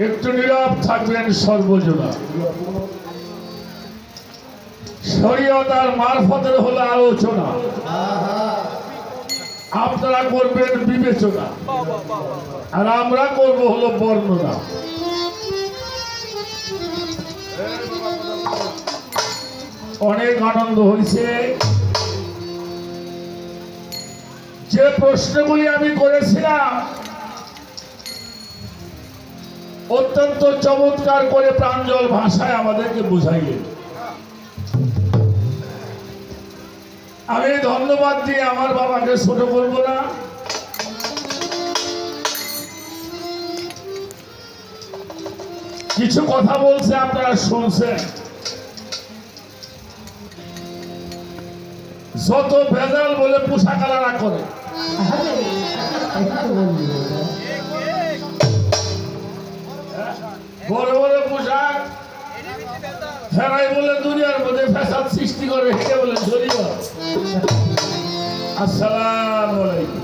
একটু নীরব থাকবেন সর্বজনা। শরীয়ত আর মারফতের হলো আলোচনা, আপনারা করবেন বিবেচনা, আর আমরা করব হলো বর্ণনা। অনেক আনন্দ হয়েছে। যে প্রশ্নগুলি আমি করেছিলাম অত্যন্ত চমৎকার করে প্রাঞ্জল ভাষায় আমাদেরকে বুঝাইলেন। আমি ধন্যবাদ দিয়ে আমার বাবাকে ছোট করব না। কিছু কথা বলছে, আপনারা শুনছেন। যত ভেজাল বলে পোশাক আলাদা করে, বড় বড় পোশাক ফেরাই বলে দুনিয়ার মধ্যে ফ্যাসাদ সৃষ্টি করে, হেঁটে বলে ধরিও। আসসালামু আলাইকুম।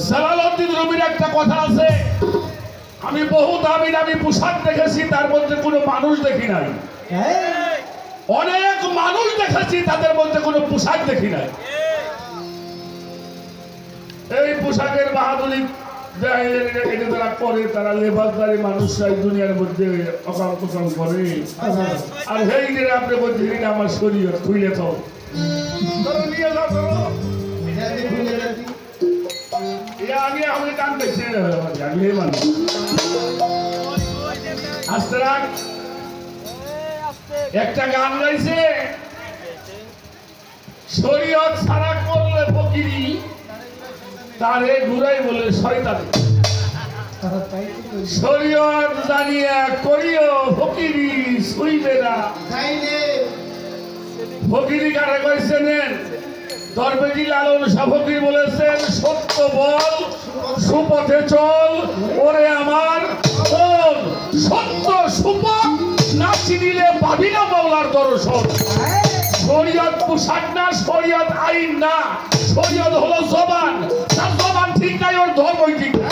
জালালউদ্দিন রুমির একটা কথা আছে, আমি বহু দামি দামি পোশাক দেখেছি, তার মধ্যে কোনো মানুষ দেখি নাই। অনেক মানুষ দেখেছি, তাদের মধ্যে কোনো পোশাক দেখি নাই। এই পোশাকের বাহাদুরি যারা করে, তারা লেবাসদারি মানুষরাই দুনিয়ার মধ্যে অকাল কুকাল করে। আর সেই দিনে আপনি বলছেন আমার শরীর খুইলে তো নিয়ে যাও, আগে আমি কান দেখছি মানুষ আস্তে রাখ। একটা গান গাইছে, শরীয়ত ছাড়া করলে ফকিরি, তারে ঘুরাই বলে শয়তান। শরীয়ত জানিয়া করিও ফকিরি, শুইবে না। ফকিরি কারে কইছেন? দরবেজি লালন শাহ ফকির বলেছেন, সত্য বল সুপথে চল ওরে আমার বল, সত্য সুপথ না চিনিলে পাবি না মাওলার দর্শন। শরীয়ত পোশাক না, শরীয়ত আইন না, শরীয়ত হলো জবান। তার জবান ঠিক নাই, ওর ধর্মই ঠিক নাই।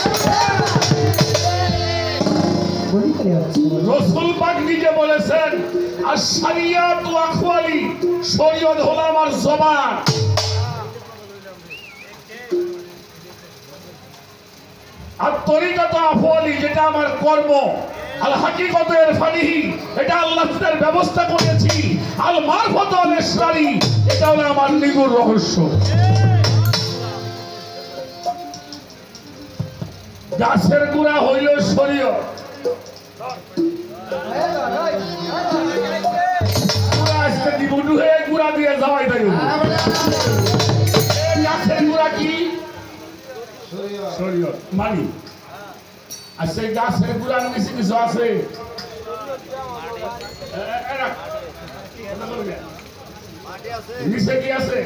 রাসূল পাক নিজে বলেছেন, আশ-শরিয়াত ওয়া আখওয়ালি, শরীয়ত হলো আমার জবান। আর তরিকাত আফওয়ালি, যেটা আমার কর্ম। আল হাকিকত ইরফানিহি, এটা আল্লাহ তাআলার ব্যবস্থা করেছি। আল মারফত আল ইসরারি, এটা হলো আমার নিগুড় রহস্য। গাছের গুড়া হইল শরীয়ত, আজকে দিবুডু হয়ে গুড়া দিয়ে যাওয়াই তাই। গাছের গুড়া কি? শরীয়ত মানি। আর সেই গাছের গুড়ার নিচে কিছু আছে, নিচে কি আছে?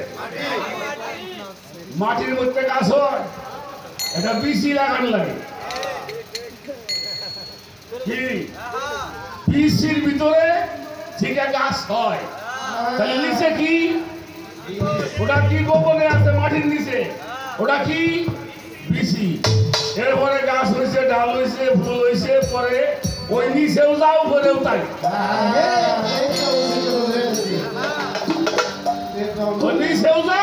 মাটির মধ্যে গাছ হয়, এটা বিচি লাগানো লাগে। কি বিচির ভিতরে ঠিক গাছ হয়, তাহলে নিচে কি? ওটা কি গোপনে আছে মাটির নিচে, ওটা কি? বিচি। এরপরে গাছ হয়েছে, ডাল হয়েছে, ফুল হয়েছে, পরে ওই নিচেও যাও, উপরেও তাই। নিচেও যা,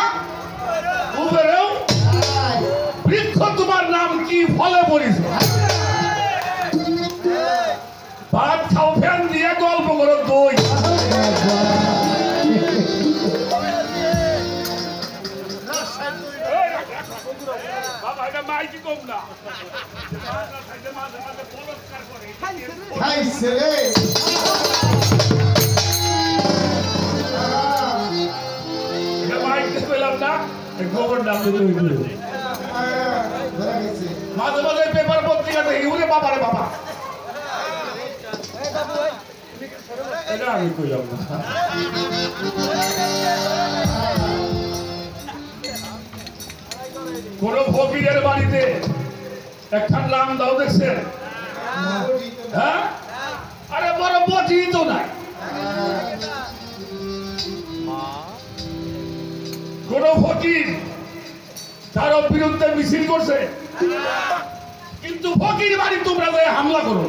উপরেও। বৃক্ষ তোমার নাম কি, ফলে পড়েছে। ভাত খাও ফ্যান দিয়ে, গল্প করো দই। মাঝে মাঝে পেপার পত্রিকা দেখি, ওরে বাবা রে বাবা, এটা আমি কইলাম না। কোন ফকিরের বাড়িতে একটা রাম দাও দেখছেন? হ্যাঁ, আরে বড় বটি তো নাই। ফকির তার বিরুদ্ধে মিছিল করছে, কিন্তু ফকির বাড়ি তোমরা হামলা করো।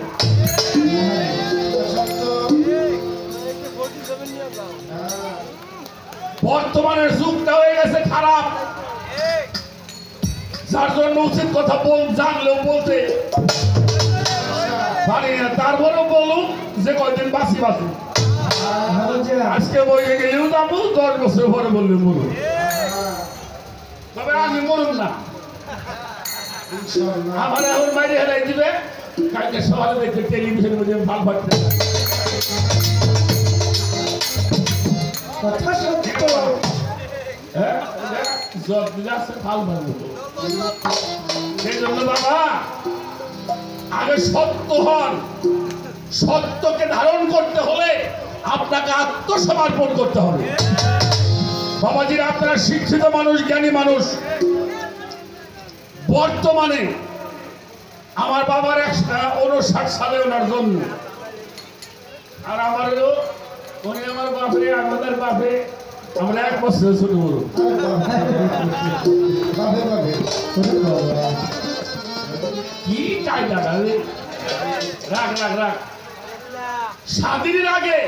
বর্তমানের যুগটা হয়ে গেছে খারাপ, যার জন্য উচিত কথা জানলেও বলতে পারি না। তারপরেও বলুন যে কয়দিন বাঁচি বাঁচি, আজকে বইয়ে গেলেও যাবো, 10 বছর পরে বললে মরুন, তবে আমি মরুন না। আমার এখন বাইরে হেলাই দিবে, কালকে সকালে দেখে টেলিভিশনের মধ্যে ভাল ভাবতে সেই জন্য বাবা আগে সত্য হন। সত্যকে ধারণ করতে হলে আপনাকে আত্মসমর্পণ করতে হবে। বাবাজিরা, আপনারা শিক্ষিত মানুষ, জ্ঞানী মানুষ। বর্তমানে আমার বাবার 59 সালে ওনার জন্ম, আর আমারও উনি আমার বাপে, আমাদের বাপে আমরা 1 বছর ছোট বড়। কি চাই দাদা, রাখ রাখ রাখ। স্বাধীনের আগে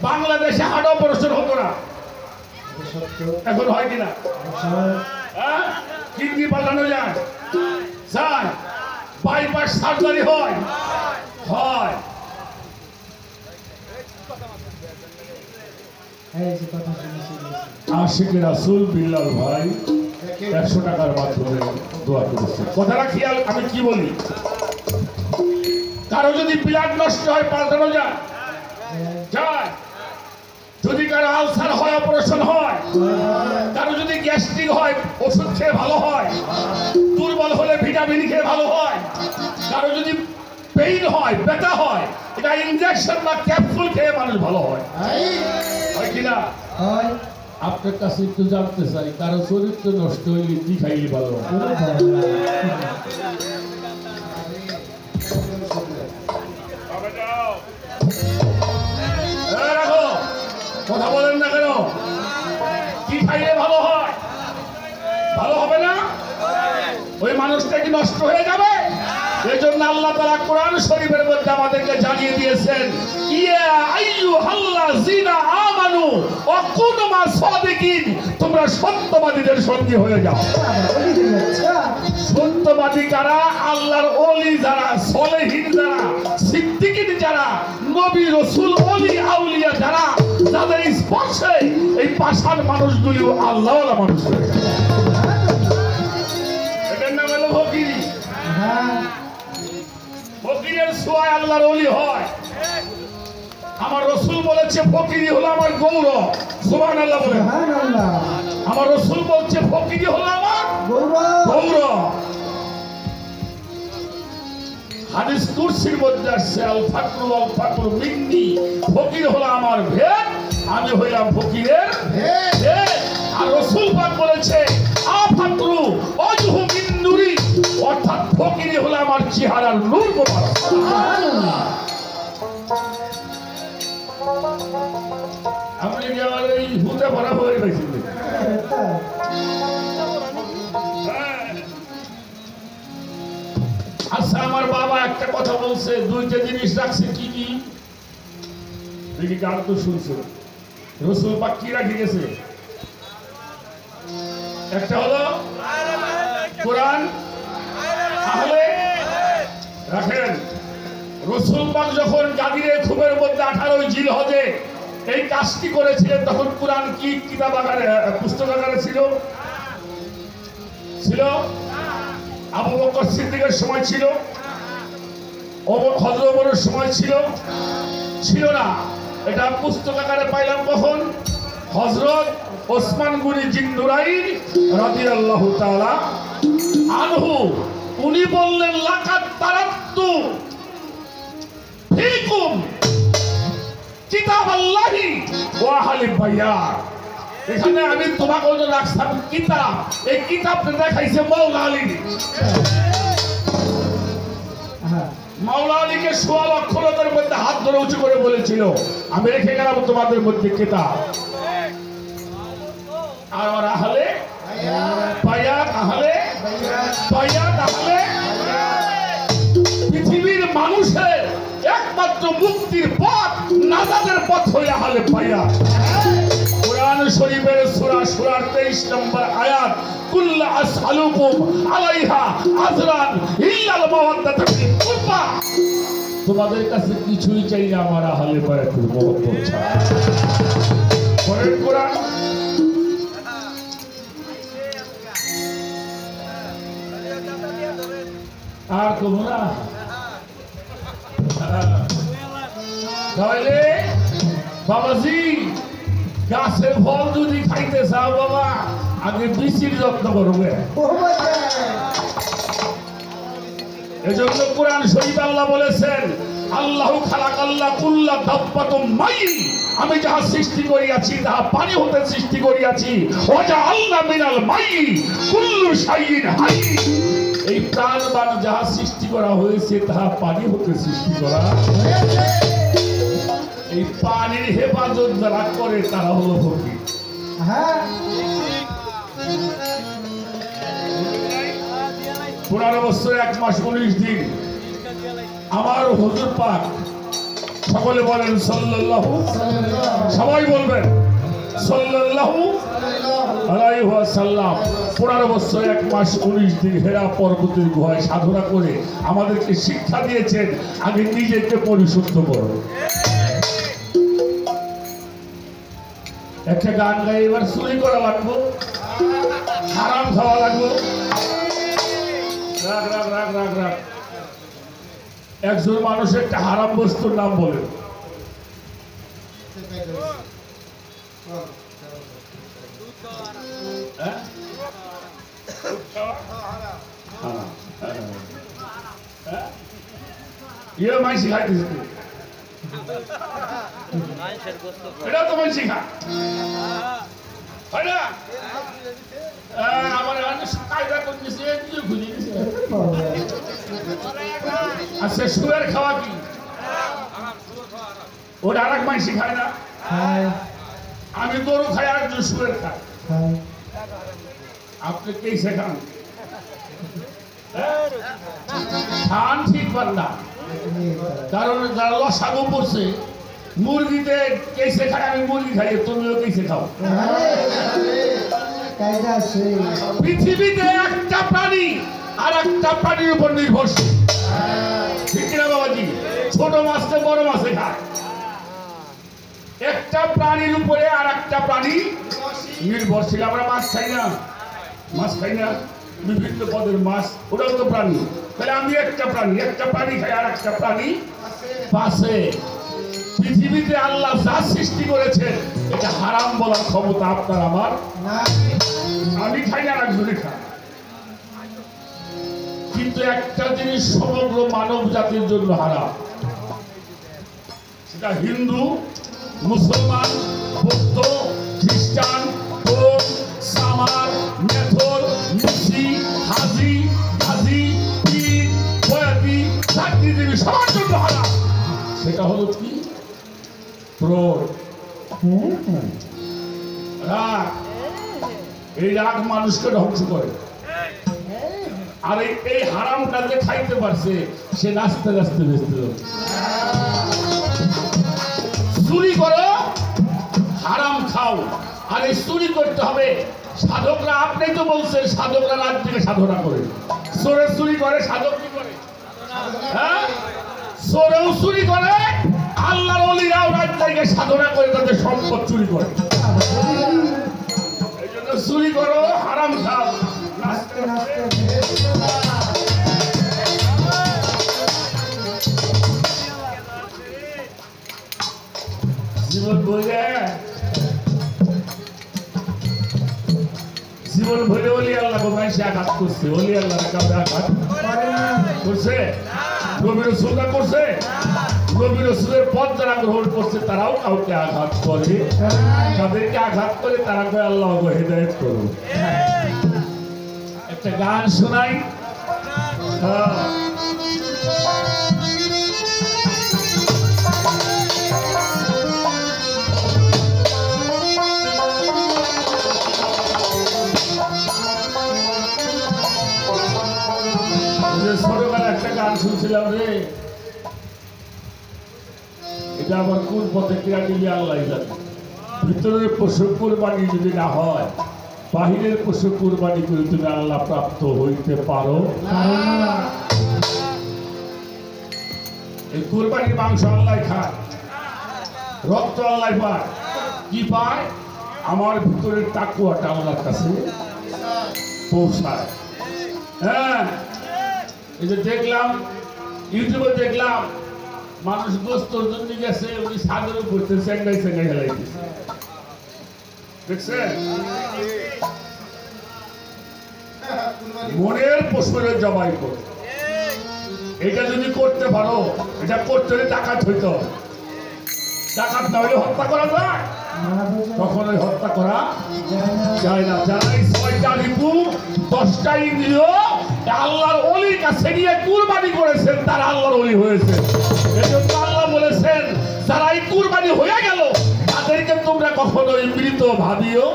বাংলাদেশে হার্ট অপারেশন হতো না, এখন হয় কিনা? কিডনি পাল্টানো যায়, বাইপাস সার্জারি হয়। আশিকে রাসূল বিল্লাল ভাই 100 টাকার মাধ্যমে দোয়া করেছে। কথাটা খেয়াল, আমি কি বলি, কারো যদি ব্লাড নষ্ট হয় পাল্টানো যায়, যদি কারো আলসার হয় অপারেশন হয়, কারো যদি গ্যাস্ট্রিক হয় ওষুধ খেয়ে ভালো হয়, দুর্বল হলে ভিটামিন খেয়ে ভালো হয়, কারো যদি পেইন হয়, ব্যথা হয়, এটা ইনজেকশন বা ক্যাপসুল খেয়ে মানুষ ভালো হয় কিনা? আপনার কাছে একটু জানতে চাই, কারো চরিত্র নষ্ট হইলে কি খাইলে ভালো হয়? কথা বলেন না কেন? কি খাইলে ভালো হয়? ভালো হবে না? ওই মানুষটা কি নষ্ট হয়ে যাবে? এই জন্য আল্লাহ তাআলা কোরআন শরীফের মধ্যে আমাদেরকে জানিয়ে দিয়েছেন, ইয়া আইয়ুহাল্লাযিনা আমানু ওয়াকুনু মা'আস সাদিকিন, তোমরা সত্যবাদীদের সঙ্গী হয়ে যাও। সত্যবাদী কারা? আল্লাহর ওলি যারা, সলেহীন যারা, সিদ্দিকিন যারা, নবী রাসূল ওলি আউলিয়া যারা, যাদের স্পর্শে এই পাষাণ মানুষগুলো আল্লাহওয়ালা মানুষ হয়ে যায়। এটার নাম হলো ফকির। ফকিরের ছোঁয়ায় আল্লাহর ওলি হয়। আমার রাসূল বলেছে ফকিরি হলো আমার গৌরব। সুবহানাল্লাহ বলেন। আমার রাসূল বলছে ফকিরি হলো আমার গৌরব। হাদিস কুরসির মধ্যে আসছে, আল ফাকরু মিন্নি, ফকির হলো আমার ভেদ, আমি হইলাম ফকিরের ভেদ। আর রাসূল পাক বলেছে আ ফাকরু ওয়াজহু মিন নূরি, অর্থাৎ ফকিরি হলো আমার চেহারার নূর মোবারক। সুবহানাল্লাহ। আপনি কি আমার এই হুতে ভরা হয়ে গেছিলেন? আচ্ছা, আমার বাবা একটা কথা বলছে, 2টা জিনিস রাখছে। কি কি দেখি? গান তো শুনছে। রাসূল পাক কি রাখি গেছে? একটা হলো কোরআন, আহলে রাখেন। রাসূল পাক যখন গাদিরে খুবের মধ্যে 18 জিলহজে এই কাজটি করেছিলেন, তখন কোরআন কি কিতাব আকারে, পুস্তক আকারে ছিল? আবু বকর সিদ্দিকের সময় ছিল, হযরত ওমরের সময় ছিল না। এটা পুস্তক আকারে পাইলাম কখন? হযরত ওসমান গনি জিন্নুরাইন রাদিয়াল্লাহু তাআলা আনহু, উনি বললেন লাকাদ তারাক্তু ফিকুম কিতাবাল্লাহি ওয়া আহলিল বায়ান। এখানে আমি তোমাকে রাখলাম কিতাব, এই কিতাবটা দেখাইছে মাওলা আলী। মাওলা আলীকে 16 লক্ষ লোকের মধ্যে হাত ধরে উঁচু করে বলেছিল, আমি রেখে গেলাম তোমাদের মধ্যে কিতাব। আর আহলে মুক্তির পথ নাজাতের পথ হইয়া হলে পাইয়া। কুরআন শরীফের সূরা সূরার 23 নম্বর আয়াত, কুল্লা আসআলুকুম আলাইহা আজরান ইল্লাল মাওয়াদ্দাতা ফিল কুরবা। তোমাদের কাছে কিছুই চাই না আমার আহলে বায়াতের মহব্বত ছাড়া। পরের কুরআন আর তোমরা তাহলে বাবাজি গাছের ফল যদি খাইতে চাও বাবা আগে বীজের যত্ন করবে। এজন্য কোরআন শরীফে আল্লাহ বলেছেন, আল্লাহু খালাকাল্লা কুল্লা দাব্বাতুম মাই, আমি যাহা সৃষ্টি করিয়াছি তাহা পানি হতে সৃষ্টি করিয়াছি। ওয়া আল্লাহ মিনাল মাই কুল্লু শাইইন হাই, এই প্রাণবান যাহা সৃষ্টি করা হয়েছে তাহা পানি হতে সৃষ্টি করা হয়েছে। এই পানির হেফাজত যারা করে তারা হলো ফকির। হ্যাঁ, 15 বছর 1 মাস 19 দিন আমার হুজুর পাক, সকলে বলেন সাল্লাল্লাহু, সবাই বলবেন সাল্লাল্লাহু আলাইহি ওয়াসাল্লাম, 15 বছর 1 মাস 19 দিন হেরা পর্বতের গুহায় সাধনা করে আমাদেরকে শিক্ষা দিয়েছেন, আগে নিজেকে পরিশুদ্ধ করো। একটা গান গাই, এবার চুরি করা লাগবো, হারাম খাওয়া লাগবো। রাগ রাগ রাগ রাগ রাগ। একজন মানুষের একটা হারাম বস্তুর নাম বলেন। ইয়ে মাইসি খাইতেছে, এটা তো মাইসি খা হয় না। আমার কায়দা করতেছে, খুঁজে দিছে। আচ্ছা, শুয়ার খাওয়া কি? ওটা আর এক মাইসি খায় না। আমি গরু খাই আর শুয়ার খাই। আপনি কে শেখান? খান ঠিক পাল্লা, কারণ যারা লসাগু পড়ছে মুরগিতে কেসে খায়, আমি মুরগি খাই, তুমিও কেসে খাও। পৃথিবীতে একটা প্রাণী আর একটা প্রাণীর উপর নির্ভরশীল, ঠিক না বাবাজি? ছোট মাছকে বড় মাছে খায়, একটা প্রাণীর উপরে আর একটা প্রাণী নির্ভরশীল। আমরা মাছ খাই না, মাছ খাই না, বিভিন্ন পদের মাছ, ওটাও তো প্রাণী। তাহলে আমি একটা প্রাণী খাই আর একটা প্রাণী পাশে। পৃথিবীতে আল্লাহ যা সৃষ্টি করেছে এটা হারাম বলার ক্ষমতা আপনার আমার না। আমি খাই না, একজনে খাই, কিন্তু একটা জিনিস সমগ্র মানব জাতির জন্য হারাম, সেটা হিন্দু, মুসলমান, বৌদ্ধ, খ্রিস্টান, বোম, সামার, মেথর, মুসি, হাজি, গাজী, পীর, বয়াতি, চাকরিজীবী সবার জন্য হারাম। সেটা হলো কি? ক্রোধ, রাগ। এই রাগ মানুষকে ধ্বংস করে। আর এই হারামটা যে খাইতে পারছে সে নাচতে নাচতে বেঁচতে যাচ্ছে। চুরি করো, হারাম খাও, আর এই চুরি করতে হবে। সাধকরা, আপনি তো বলছেন সাধকরা রাত থেকে সাধনা করে, চোরের চুরি করে, সাধক কি করে? হ্যাঁ, চোরেও চুরি করে, আল্লাহর ওলিরাও রাত থেকে সাধনা করে তাদের সম্পদ চুরি করে। এই জন্য চুরি করো, হারাম খাও, নাচতে নাচতে। জীবন ভরে ওলি আল্লাহ মানুষে আঘাত করছে, ওলি আল্লাহ কাউকে আঘাত করছে? নবী রাসূলরা করছে? নবী রাসূলের পথ যারা গ্রহণ করছে তারাও কাউকে আঘাত করে, তাদেরকে আঘাত করে তারা কয় আল্লাহ হেদায়েত করো। একটা গান শোনাই। ছোটবেলা একটা গান শুনছিলাম রে, এটা আবার কোন পথে কেয়া দিলে আল্লাহ জানে। ভিতরের পশু কুরবানি যদি না হয়, বাহিরের পশু কুরবানি করে তুমি আল্লাহ প্রাপ্ত হইতে পারো না। এই কুরবানির মাংস আল্লাহ খায়, রক্ত আল্লাহ পায়। কি পায়? আমার ভিতরের তাকুয়াটা আল্লাহর কাছে পৌঁছায়। হ্যাঁ, এই যে দেখলাম ইউটিউবে দেখলাম মানুষ গোস্তর জন্য গেছে, উনি সাগরে পড়তে চেঙ্গাই চেঙ্গাই হেলাই দিচ্ছে, দেখছেন? মনের পশুরে জবাই করে। এটা যদি করতে পারো, এটা করতে হলে ডাকাত হইতে হবে। ডাকাত না হলে হত্যা করা যায়? কখনোই হত্যা করা যায় না। যারা এই ৬টা ঋতু ১০টা ইন্দ্রিয় আল্লাহর ওলির কাছে নিয়ে কুরবানি করেছেন, তারা আল্লাহর ওলি হয়েছে। এজন্য আল্লাহ বলেছেন, যারা এই কুরবানি হয়ে গেল তাদেরকে তোমরা কখনোই মৃত ভাবিও।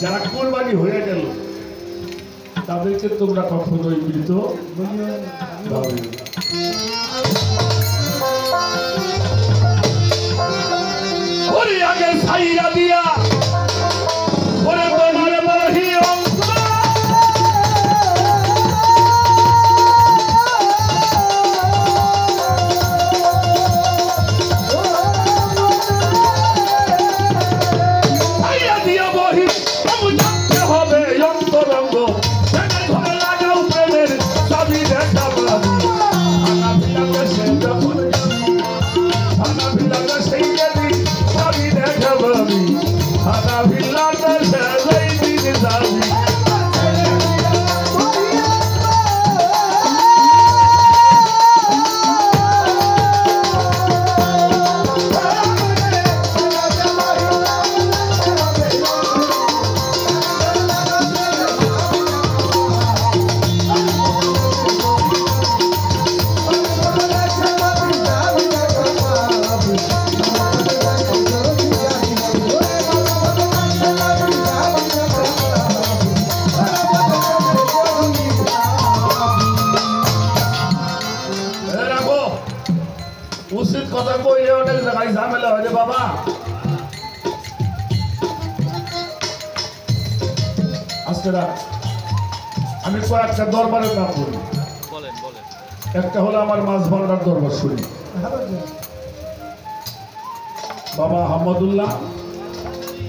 যারা কুরবানি হয়ে গেল তাদেরকে তোমরা কখনোই মৃত ভাবিও। ওরে আগে ছাইরা দিয়া ওরে তোমার বহি অঙ্ক ছাইরা দিয়া বহি জানতে হবে অন্তরঙ্গ ঘরে লাগাও প্রেমের চাবি দেখা পাবি। আনা বিলাতে সে যখন আনা বিলাতে সেই যদি চাবি দেখা পাবি। আনা বিলাতে সে যেই দিন যাবি। উচিত কথা কইলে অনেক জায়গায় ঝামেলা হয় রে বাবা। আজকে আমি কয়েকটা দরবারের নাম বলি। একটা হলো আমার মাছ ভান্ডার দরবার শরীফ, বাবা আহমদুল্লাহ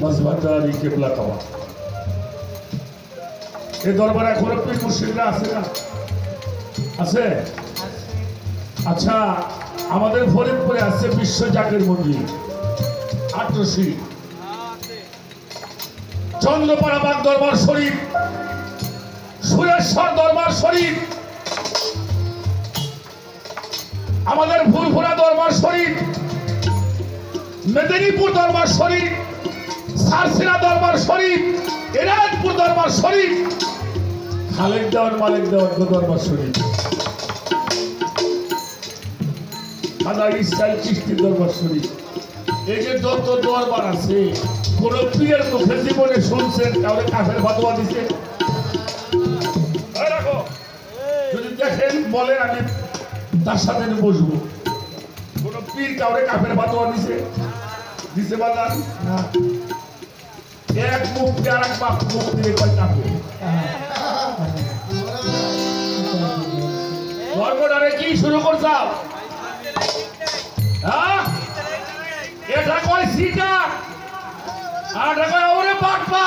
মাছ ভান্ডারি কেবলা কাবা। এই দরবারে এখনো পীর মুর্শিদরা আছে না? আছে। আচ্ছা, আমাদের ফরিদপুরে আছে বিশ্ব জাকের মন্দির ৮০০, চন্দ্রপাড়া বাগ দরবার শরীফ, সুরেশ্বর দরবার শরীফ, আমাদের ফুলফুরা দরবার শরীফ, মেদিনীপুর দরবার শরীফ, সারসিনা দরবার শরীফ, এনায়তপুর দরবার শরীফ, খালেক দেওয়ার মালিক দেওয়ার দরবার শরীফ, চিস্তি দরবার শরীফ। এই যে যত দরবার আছে, কোন পীরের মুখে জীবনে শুনছেন কাউরে কাফের ফতোয়া দিছে? যদি দেখেন বলেন, আমি তার সাথে বসবো। কোন পীর কাউরে কাফের ফতোয়া দিছে? দিছে বাজান? এক মুখ আর এক বাপ মুখ দিয়ে কয় কাফের। ধর্মটারে কি শুরু করছাও? এটা কয় সিটা, আর এটা কয় ওরে বাটপা।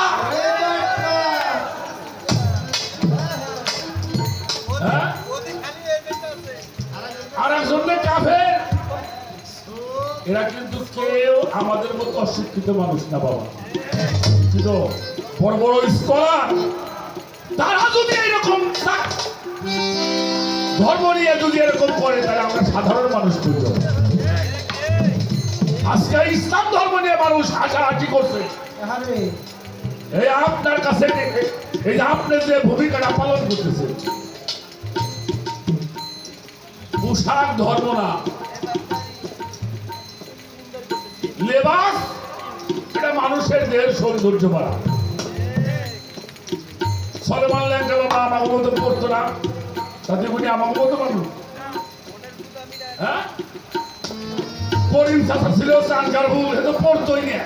আর একজন কাফের। এরা কিন্তু কেউ আমাদের মতো অশিক্ষিত মানুষ না বাবা, কিন্তু বড় বড় স্কলার। তারা যদি এইরকম ধর্ম নিয়ে যদি এরকম করে, তাহলে আমরা সাধারণ মানুষ করতে হবে। আজকে ইসলাম ধর্ম নিয়ে মানুষ হাসাহাসি করছে। এই আপনার কাছে এই যে আপনি যে ভূমিকাটা পালন করতেছে, পোশাক ধর্ম না, লেবাস এটা মানুষের দেহের সৌন্দর্য বাড়া। সলমান ল্যাংটা বাবা আমাকে মতো পড়তো না, তাতে উনি আমাকে মতো মানুষ। হ্যাঁ, করিম চাচা ছিল চানকার ভুল, সে তো পড়তোই না।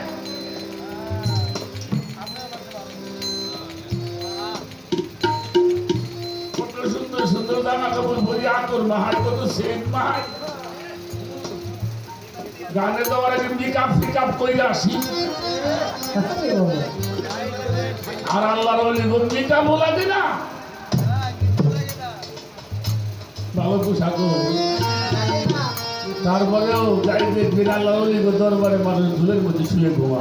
কত সুন্দর সুন্দর জামা কাপড় পরি, আতর মাহাই, কত সেন্ট মাহাই, গানে দেওয়ার আগে মেকআপ ফিকআপ করে আসি। আর আল্লাহর ওলি মেকআপ লাগে না, ভালো পোশাক। তারপরেও যাই দেখবেন আল্লাহর ওলি দরবারে মানুষ ধুলের মধ্যে শুয়ে ঘুমা।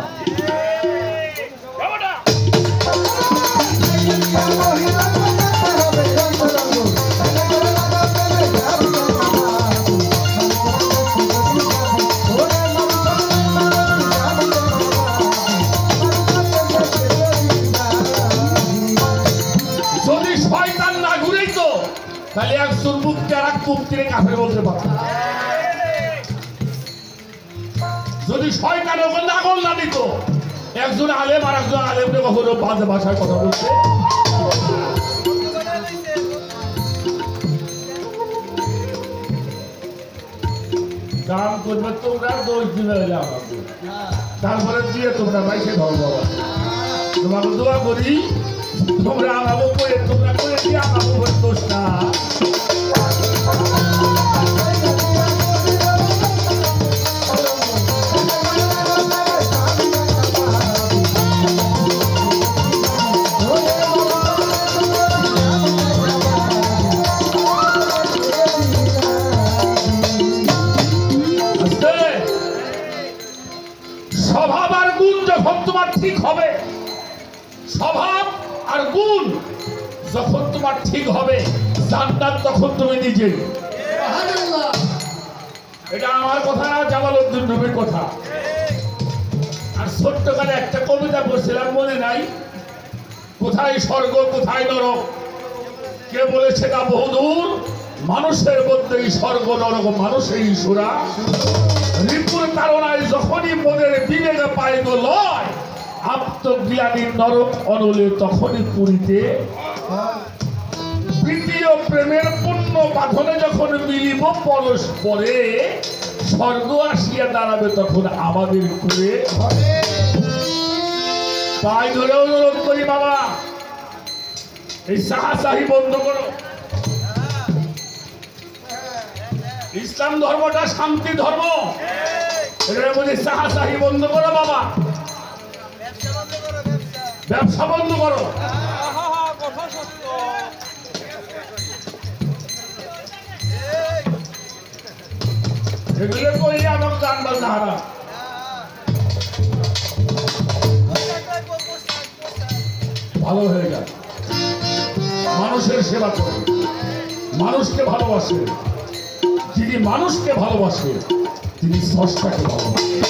তাহলে একজন মুক্তি আর এক মুক্তিরে কাফের বলতে পারত। যদি শয়তান ওকে নাগল না দিত, একজন আলেম আর একজন আলেমকে কখনো বাজে ভাষায় কথা বলতে। কাম করবে তোমরা, দোষ দিবে আমাকে, তারপরে দিয়ে তোমরা বাইকে ধর বাবা। তোমাকে দোয়া করি তোমরা আমাকে করে, তোমরা করে দিয়ে আমাকে করে দোষ না। স্বভাব আর গুণ যখন তোমার ঠিক হবে, স্বভাব আর গুণ যখন তোমার ঠিক হবে, জান্নাত তখন তুমি নিজে। এটা আমার কথা না, জামালউদ্দিন নবীর কথা। আর ছোট্টকালে একটা কবিতা পড়ছিলাম, মনে নাই, কোথায় স্বর্গ কোথায় নরক, কে বলেছে তা বহুদূর, মানুষের মধ্যেই স্বর্গ নরক, মানুষেই সুরা। রিপুর তাড়নায় যখনই মনের বিবেকে পাইব লয়, আত্মজ্ঞানীর নরক অনলে তখনই পুরীতে। তৃতীয় প্রেমের পুণ্য বাঁধনে যখন মিলিব পরস্পরে, স্বর্গ আসিয়া দাঁড়াবে তখন আমাদের করে। পাই ধরে অনুরোধ করি বাবা, এই সাহাসাহি বন্ধ করো। ইসলাম ধর্মটা শান্তি ধর্ম, এটা বলি সাহাসাহি বন্ধ করো বাবা, ব্যবসা বন্ধ করো। এগুলো করলে আমাকে গান বাজনা হারা। ভালো হয়ে যায়, মানুষের সেবা করে, মানুষকে ভালোবাসে। যিনি মানুষকে ভালোবাসে তিনি স্রষ্টাকে ভালোবাসেন।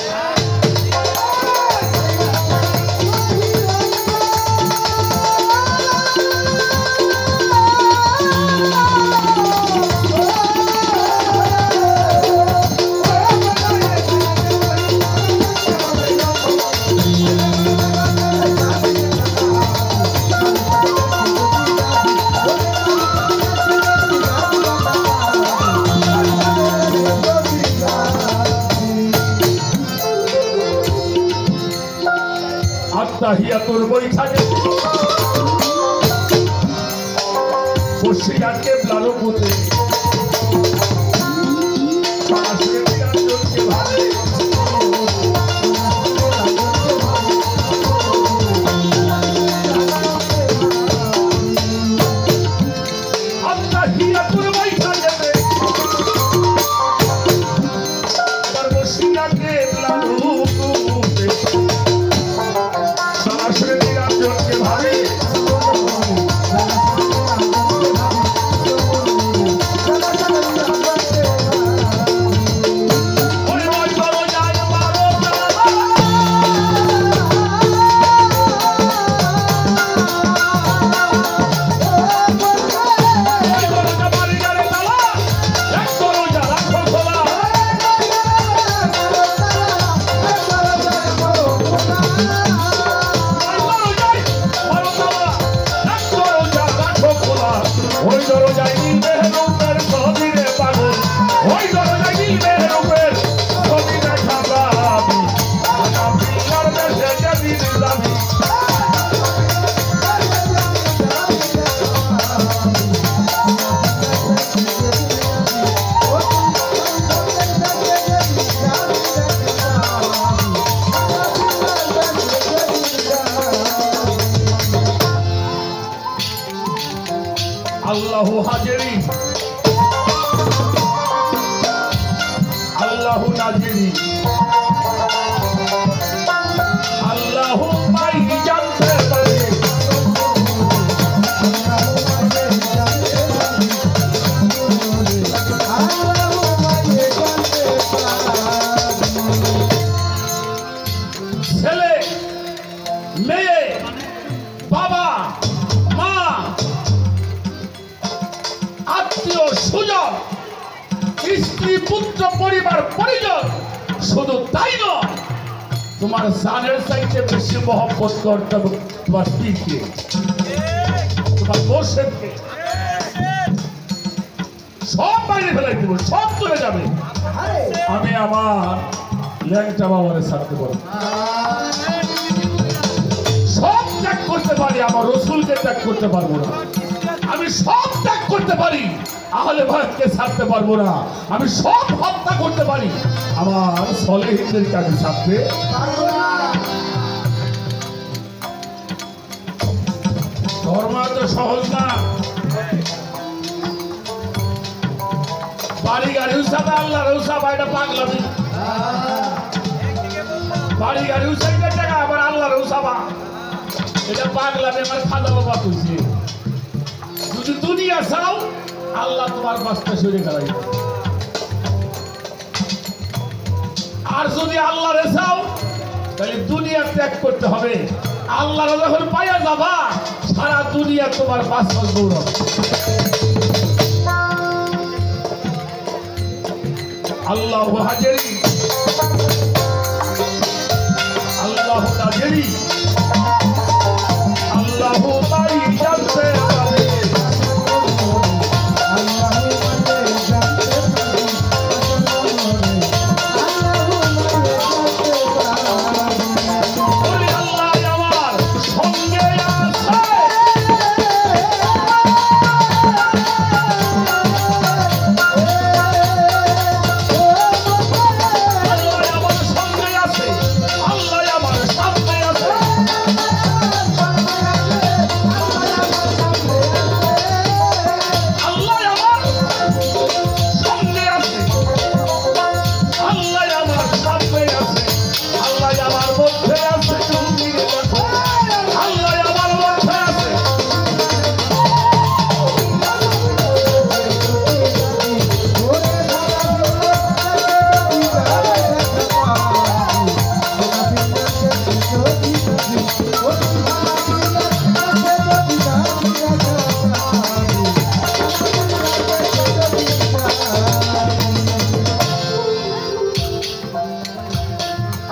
তাহিয়াতুর বৈঠাকে বসিয়া কেবলার পুঁতে, ওই দরজায় মেহরুপের ছবি রে পাগল, ওই দরজায় মেহরুপের ছবি দেখাবা আমি, পিলার দেশে যেদিন যাবি। আল্লাহু হাজিরি, আল্লাহু নাজিরি, আল্লাহু মাই জানতে পারে, ছেলে মেয়ে বাবা মা আত্মীয় স্বজন স্ত্রী পুত্র পরিবার পরিজন, শুধু তাই নয় তোমার জানের চাইতে বেশি মহব্বত করতে হবে তোমার স্ত্রীকে, তোমার বসেকে, সব বাইরে ফেলাই দেবো, সব চলে যাবে। আমি আমার ল্যাংটা বাবারে ছাড়তে পারবো, সব ত্যাগ করতে পারি, আমার রসুলকে ত্যাগ করতে পারবো না। আমি সব ত্যাগ করতে পারি, আহলে ভাইকে ছাড়তে পারবো না। আমি সব হত্যা করতে পারি, আমার সলেহীনদেরকে আমি ছাড়তে পারবো না। ধর্ম তো সহজ না। বাড়ি গাড়ি উৎসাবে আল্লাহর উৎসাবা, এটা পাগলামি। বাড়ি গাড়ি উৎসাইতে টাকা আবার আল্লাহর উৎসাবা, এটা পাগলামি। আমার খাজা বাবা কইছে যদি দুনিয়া চাও আল্লাহ তোমার বাস্তা সরে গেলাই, আর যদি আল্লাহরে চাও তাহলে দুনিয়া ত্যাগ করতে হবে। আল্লাহর যখন পাইয়া যাবা সারা দুনিয়া তোমার বাস্তা গৌরব। আল্লাহু হাজিরি, আল্লাহু নাজিরি, আল্লাহু মাই জানতে পারে,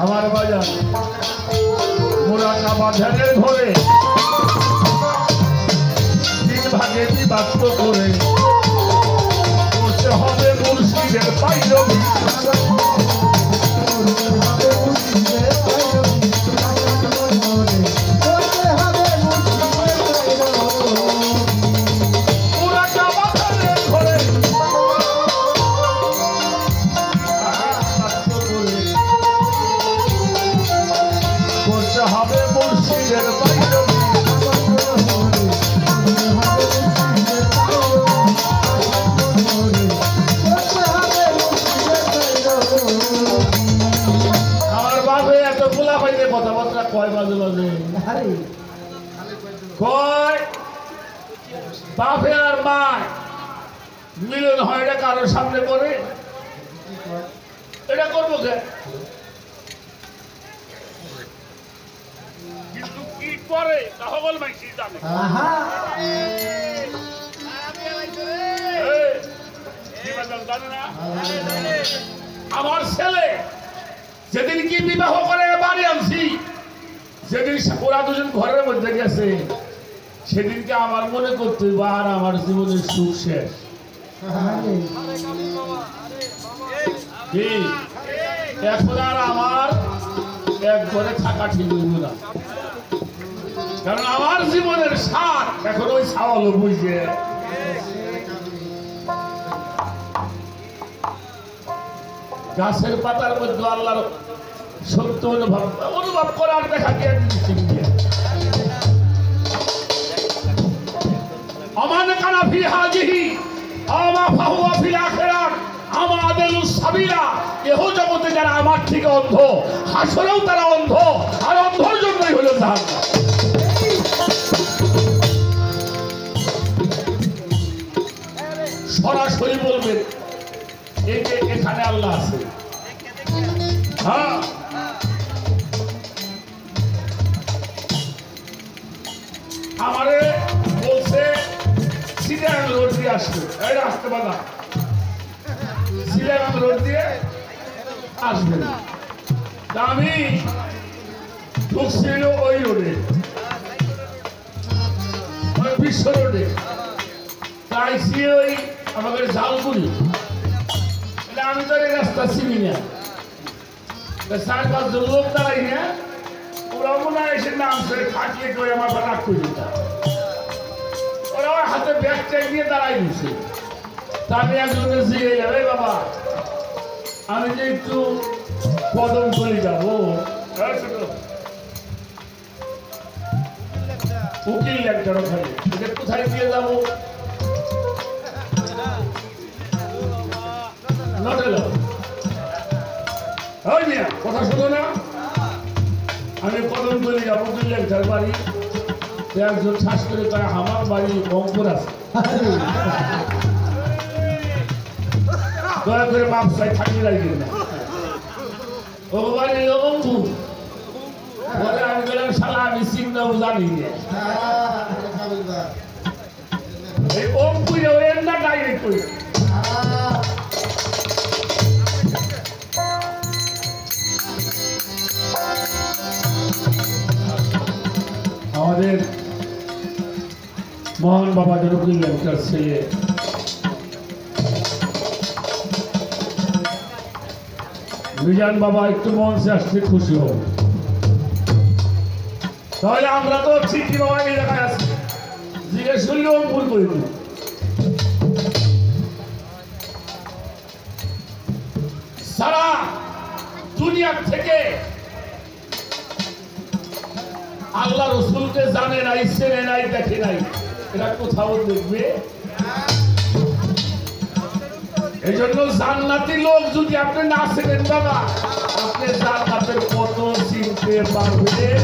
আমার বাজার মোরাকা বাজারের ঘরে তিন ভাগে বিভক্ত করে করতে হবে মুর্শিদের পাইরবি। কথাবার্তা কয় বাজে বাজে কয় বাপে আর মা মিলন হয়, এটা কারোর সামনে করে এটা করবো কে? কিন্তু কি করে তা সকল মাইসি জানে। জানে না আমার ছেলে যেদিন কি বিবাহ করে বাড়ি আনছি, যেদিন ওরা দুজন ঘরের মধ্যে গেছে সেদিনকে আমার মনে করতে আর আমার জীবনের সুখ শেষ। এখন আর আমার এক ঘরে থাকা ঠিক হইল না, কারণ আমার জীবনের সার এখন ওই ছাওয়ালো বুঝে। গাছের পাতার মধ্যে আল্লাহর সত্য অনুভব করার দেখা দিয়ে আমান কানা ফি হাজিহি আমা ফাহুয়া ফিল আখিরাত আমাদের সাবিলা। এহ জগতে যারা আমার থেকে অন্ধ, হাসরেও তারা অন্ধ, আর অন্ধর জন্যই হলো জাহান্নাম। সরাসরি বলবেন এই যে এখানে আল্লাহ আছে। হ্যাঁ, আমারে বলছে সিলেট রোড দিয়ে আসবে, এই আসতে বাধা সিলেট রোড দিয়ে আসবে। আমি ঢুকছিল ওই রোডে, ওই বিশ্ব রোডে, তাই ওই আমাদের ঝালপুরি। আমি তো এই রাস্তা চিনি না, 4-5 জন লোক দাঁড়াই না, ওরা মনে হয় এসে নামছে থাকলে করে আমার রাগ করে দিতাম। ওরা ওর হাতে ব্যাগ ট্যাগ দিয়ে দাঁড়াই দিচ্ছে। তা আমি একজনের জিজ্ঞেস যাবে, বাবা আমি যে একটু কদম চলে যাবো, উকিল একজন ওখানে, কোথায় দিয়ে যাবো? কথা শুনো না, আমি কদম চলে যাবো লেখার বাড়ি। একজন শ্বাস করে তারা আমার বাড়ি রংপুর আছে, দয়া করে ব্যবসায় থাকি লাগবে না। ও বাড়ি অঙ্কু বলে, আমি বললাম শালা আমি চিন্তাও জানি না। এই অঙ্কু না ডাইরেক্ট করে আমাদের মহান বাবা জনকুল্লার ছেলে মিজান বাবা একটু মঞ্চে আসতে খুশি হব। তাহলে আমরা তো ঠিকই বাবা এই জায়গায় আছি, জিজ্ঞেস করলেও ভুল করি না। সারা দুনিয়ার থেকে আল্লাহ রসুলকে জানে নাই, চেনে নাই, দেখে নাই, এটা কোথাও দেখবে? এই জন্য জান্নাতি লোক যদি আপনি না চেনেন বাবা, আপনি জান্নাতের কত চিনতে পারবেন?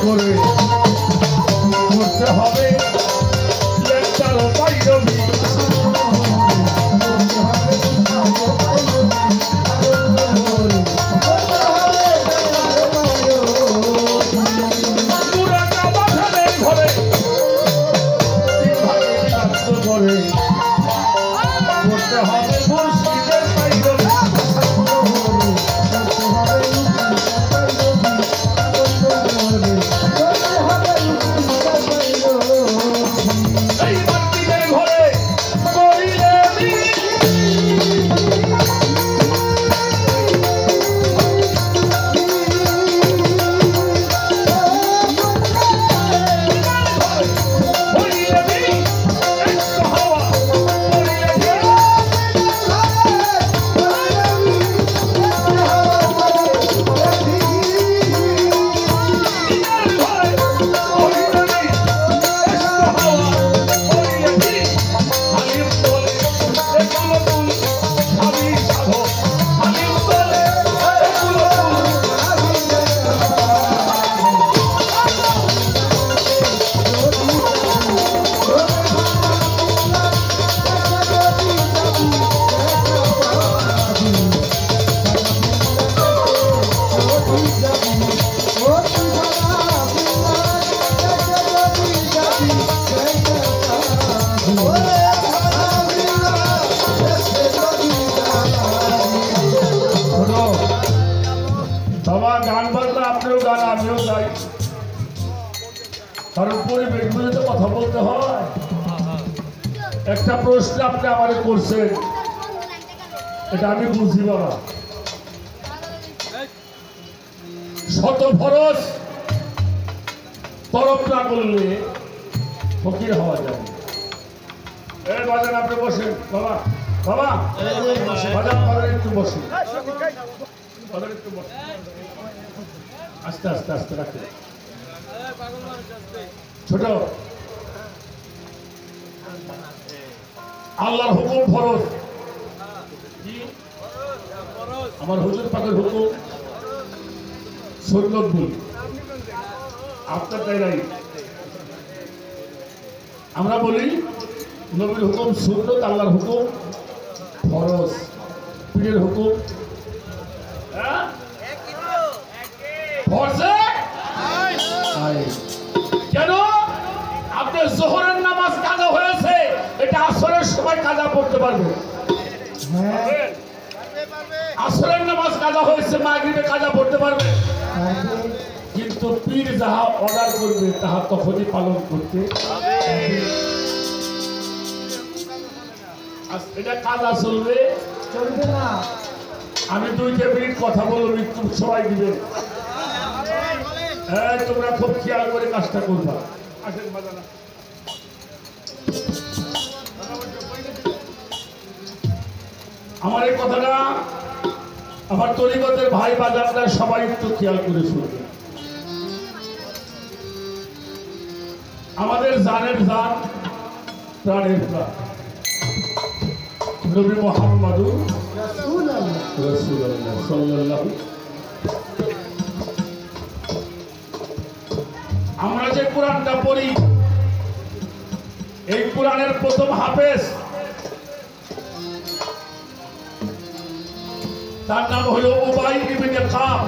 করে করতে হবে লেকচার বাইরবি করে করতে হবে মুর্শিদের বাইরবি আমিও যাই, কারণ পরিবেশ বুঝে তো কথা বলতে হয়। একটা প্রশ্ন আপনি আমারে করছেন, এটা আমি বুঝি বাবা। শত ফরজ তরফ না করলে ফকির হওয়া যায়। এই বাজান আপনি বসেন বাবা, বাবা বাজান বাজার একটু বসেন, বাজার একটু বসেন, আস্তে আস্তে আস্তে রাখেন। ছোট আল্লাহর হুকুম ফরজ, আমার হুজুর পাকের হুকুম সুন্নত বলি, আপনার তাই নাই। আমরা বলি নবীর হুকুম সুন্নত, আল্লাহর হুকুম ফরজ, পীরের হুকুম কেন? আপনার জোহরের নামাজ কাজা হয়েছে, এটা আসরের সময় কাজা পড়তে পারবে। আসরের নামাজ কাজা হয়েছে, মাগরিবে কাজা পড়তে পারবে, কিন্তু পীর যাহা অর্ডার করবে তাহা তখনই পালন করতে এটা কাজা চলবে চলবে না। আমি 2 মিনিট কথা বলবো, মৃত্যু সবাই দিবে। হ্যাঁ, তোমরা খুব খেয়াল করে কাজটা করবা। আসেন বাজানা, আমার এই কথাটা আমার তরিকতের ভাই বাজাররা সবাই একটু খেয়াল করে শুনবে। আমাদের জানের জান, প্রাণের প্রাণ নবী মুহাম্মদুর রাসূলুল্লাহ সাল্লাল্লাহু। আমরা যে কোরআনটা পড়ি, এই কোরআনের প্রথম হাফেজ, তার নাম হলো উবাই ইবনে কাব।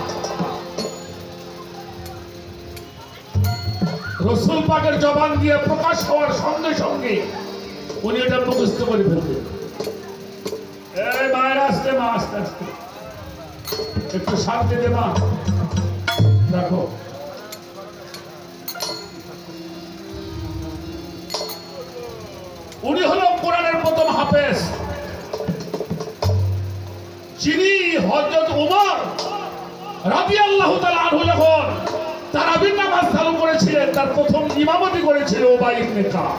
রাসূল পাকের জবান দিয়ে প্রকাশ হওয়ার সঙ্গে সঙ্গে উনি এটা মুখস্থ করে ফেলতেন। এই মায়ের আসতে, মা আস্তে আস্তে একটু শান্তি দে মা, দেখো উনি হলো কোরআনের প্রথম হাফেজ, যিনি হযরত ওমর রাদিয়াল্লাহু তাআলা আনহু যখন তারাবির নামাজ চালু করেছিলেন, তার প্রথম ইমামতি করেছিল উবাই ইবনে কাব।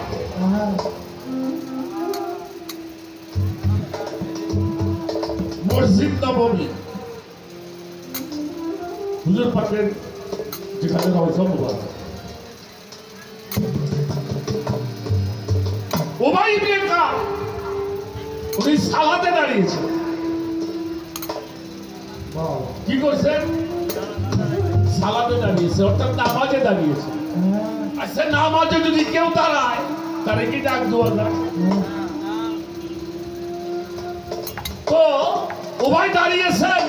মসজিদ নববী হুজুর পাকের যেখানে রওজা মুবারক, উবাই ইবনে কাব উনি সালাতে দাঁড়িয়েছেন। কি করছেন? সালাতে দাঁড়িয়েছে, অর্থাৎ নামাজে দাঁড়িয়েছে। আচ্ছা, নামাজে যদি কেউ দাঁড়ায় তারে কি ডাক দেওয়া যায়? তো উবাই দাঁড়িয়েছেন,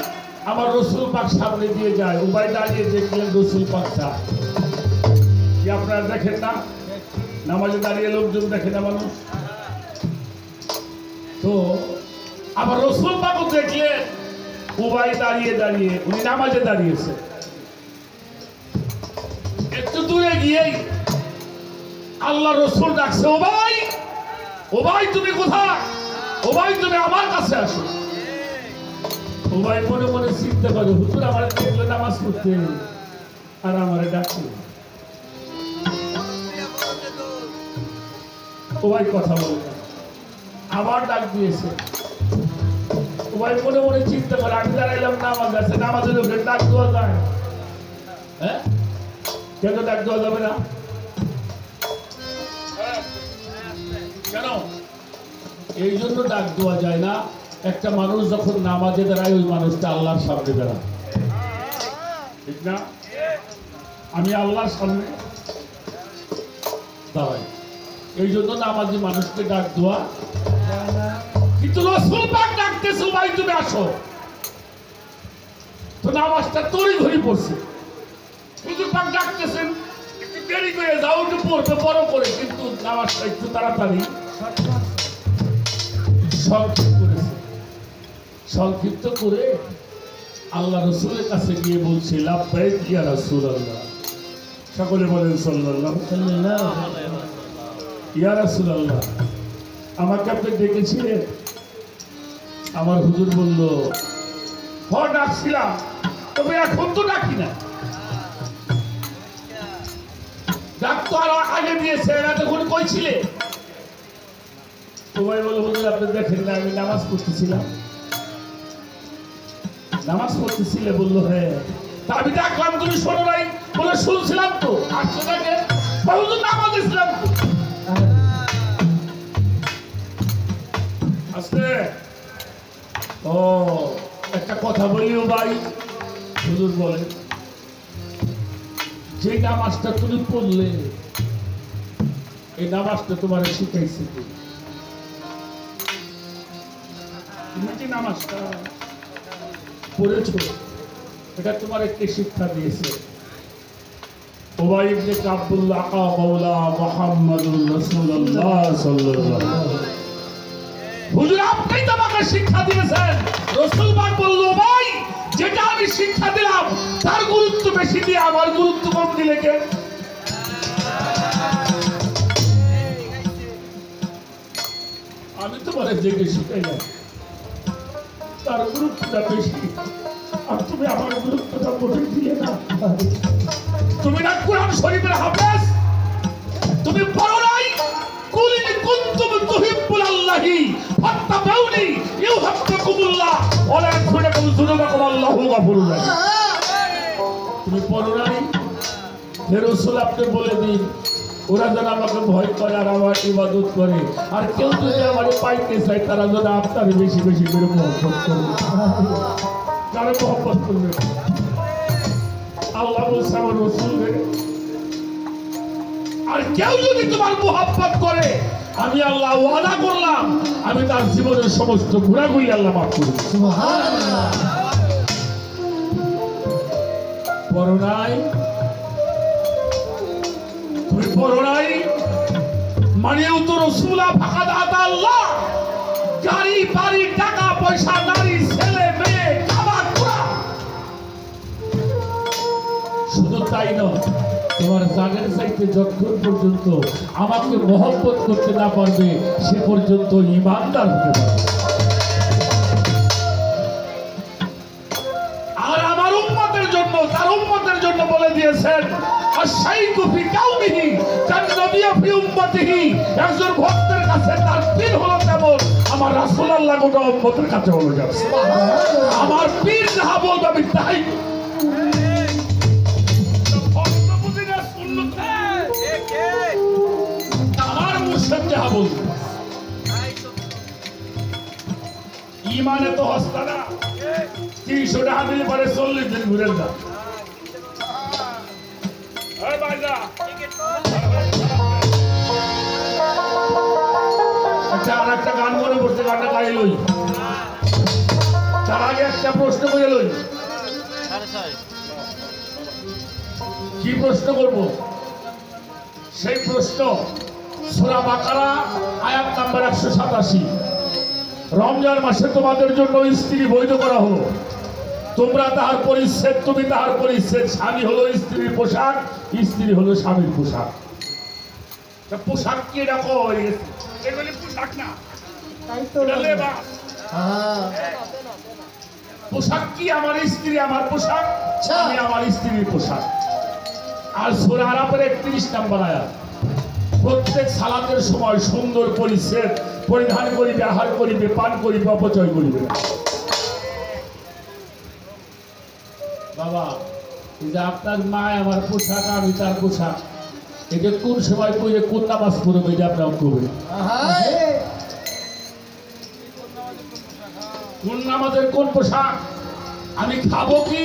আমার রাসূল পাক সামনে দিয়ে যায়। উবাই দাঁড়িয়ে দেখলেন রাসূল পাক যায়। কি আপনারা দেখেন না? নামাজে দাঁড়িয়ে লোকজন দেখে না মানুষ? তো আবার রাসূল পাকও দেখলেন উবাই দাঁড়িয়ে দাঁড়িয়ে, উনি নামাজে দাঁড়িয়েছে। একটু দূরে গিয়েই আল্লাহ রাসূল ডাকছে, উবাই, উবাই তুমি কোথায়? উবাই তুমি আমার কাছে আসো। উবাই মনে মনে চিন্তা করে, হুজুর আমার দেখলে নামাজ পড়তে আর আমারে ডাকছে। উবাই কথা বলে আবার ডাক দিয়েছে। উবাই মনে মনে চিন্তা করে, আমি দাঁড়াইলাম নামাজ আছে, নামাজের লোকের ডাক দেওয়া যায়? হ্যাঁ, কেন ডাক দেওয়া যাবে না? কেন? এই জন্য ডাক দেওয়া যায় না, একটা মানুষ যখন নামাজে দাঁড়ায় ওই মানুষটা আল্লাহর সামনে দাঁড়ায়, ঠিক না? আমি আল্লাহর সামনে দাঁড়াই, এই জন্য নামাজি মানুষকে ডাক দেওয়া। কিন্তু রাসূল পাক ডাকতেছে, ভাই তুমি আসো। তো নামাজটা তড়ি ঘড়ি পড়ছে, হুজুর পাক ডাকতেছেন, একটু দেরি করে যাও, একটু পড়তে বড় করে, কিন্তু নামাজটা একটু তাড়াতাড়ি সংক্ষিপ্ত করেছে। সংক্ষিপ্ত করে আল্লাহ রসুলের কাছে গিয়ে বলছে লাব্বাইক ইয়া রাসূলুল্লাহ। সকলে বলেন সাল্লাল্লাহু ইয়া রাসূলুল্লাহ, আমাকে আপনি ডেকেছিলেন? আমার হুজুর বলল, হ ডাকছিলাম, তবে এখন তো ডাকি না। ডাক তো আরো আগে দিয়েছে, এতক্ষণ কই ছিলে? সবাই বলে, হুজুর আপনি দেখেন না আমি নামাজ পড়তেছিলাম। নামাজ পড়তেছিলে? বললো হ্যাঁ। তা আমি ডাকলাম, তুমি শোনো নাই? বলে শুনছিলাম তো। আসছো নাকি? হুজুর নামাজ ইসলাম তো। আসতে ও একটা কথা বলিও ভাই। হুজুর বলে, যে নামাজটা তুমি পড়লে এই নামাজটা তোমার শিখাইছে তুমি যে নামাজটা পড়েছো এটা তোমার একটি শিক্ষা দিয়েছে। উবাই ইবনে আব্দুল্লাহ মাওলা মুহাম্মাদুর রাসূলুল্লাহ সাল্লাল্লাহু আলাইহি ওয়াসাল্লাম, হুজুর আপনি তো আমাকে শিক্ষা দিয়েছেন। রাসূল পাক বলল, ভাই যেটা আমি শিক্ষা দিলাম তার গুরুত্ব বেশি দিয়ে আমার গুরুত্ব কম দিলে কে? আমি তোমার যেটা শিখাইলাম তার গুরুত্বটা বেশি, আর তুমি আমার গুরুত্বটা মোটেই দিলে না। তুমি না কোরআন শরীফের হাফেজ, তুমি পড়ো নাই কুল ইন কুনতুম তুহিব্বুনাল্লাহি ফাত্তাবিউনি ইউহিব্বুকুমুল্লাহ ওয়া লা ইয়াগফিরুলাকুম যুনুবাকুম আল্লাহু গফুরুর রাহিম। তুমি পড়ো নাই? হে রাসূল আপনি বলে দিন ওরা যেন আমাকে ভয় করে আর আমার ইবাদত করে, আর কেউ যদি আমার পাইতে চায় তারা যেন আপনার বেশি বেশি করে মহব্বত করবে। কারো মহব্বত করবে আল্লাহ বলছে আমার রাসূলকে, আর কেউ যদি তোমার মহব্বত করে আমি আল্লাহ ওয়াদা করলাম আমি তার জীবনের সমস্ত গুনাহগুলি আল্লাহ মাফ করব। সুবহানাল্লাহ। পড়ো নাই? তুমি পড়ো নাই? মানেও তো রাসূলা ফাকাদ আল্লাহ, গাড়ি বাড়ি টাকা পয়সা নারী ছেলে মেয়ে খাবার খোরা, শুধু তাই নয় তোমার জানের চাইতে যতক্ষণ পর্যন্ত আমাকে মহব্বত করতে না পারবে সে পর্যন্ত ঈমানদার হতে পারবে। আর আমার উম্মতের জন্য তার উম্মতের জন্য বলে দিয়েছেন আশাইকু ফি কাউমিহি কান নবিয়্যু ফি উম্মতিহি, একজন ভক্তের কাছে তার পীর হলো তেমন আমার রাসূলুল্লাহ গোটা উম্মতের কাছে হলো যেমন। সুবহানাল্লাহ। আমার পীর যাহা বলবে আমি তাই আমার মুর্শিদ যাহা বলবে। ইমানে তো হস্তা না, 300 টাকা দিলে পরে 40 দিন ঘুরে যা। আচ্ছা আর একটা গান মনে পড়ছে, গানটা গাই লই। তার আগে একটা প্রশ্ন করে লই। কি প্রশ্ন করব? সেই প্রশ্ন সূরা বাকারা আয়াত নাম্বার 187। রমজান মাসে তোমাদের জন্য স্ত্রী বৈধ করা হলো, তোমরা তাহার পরিচ্ছেদ তুমি তাহার পরিচ্ছেদ। স্বামী হলো স্ত্রীর পোশাক, স্ত্রী হলো স্বামীর পোশাক। পোশাক কি এটা কয়? এগুলি পোশাক না, এটা লেবাস। পোশাক কি? আমার স্ত্রী আমার পোশাক, আমি আমার স্ত্রীর পোশাক। আর সূরা আরাফের 31 নম্বর আয়াত, প্রত্যেক সালাতের সময় সুন্দর পরিচ্ছেদ পরিধান করিবে, আহার করিবে, পান করিবে, অপচয় করিবে। বাবা এই যে আপনার মা আমার পোশাক আমি তার পোশাক, এটা কোন সময় পড়ে কোন নামাজ পড়বে এটা আপনার করবে? কোন নামাজের কোন পোশাক? আমি খাবো কি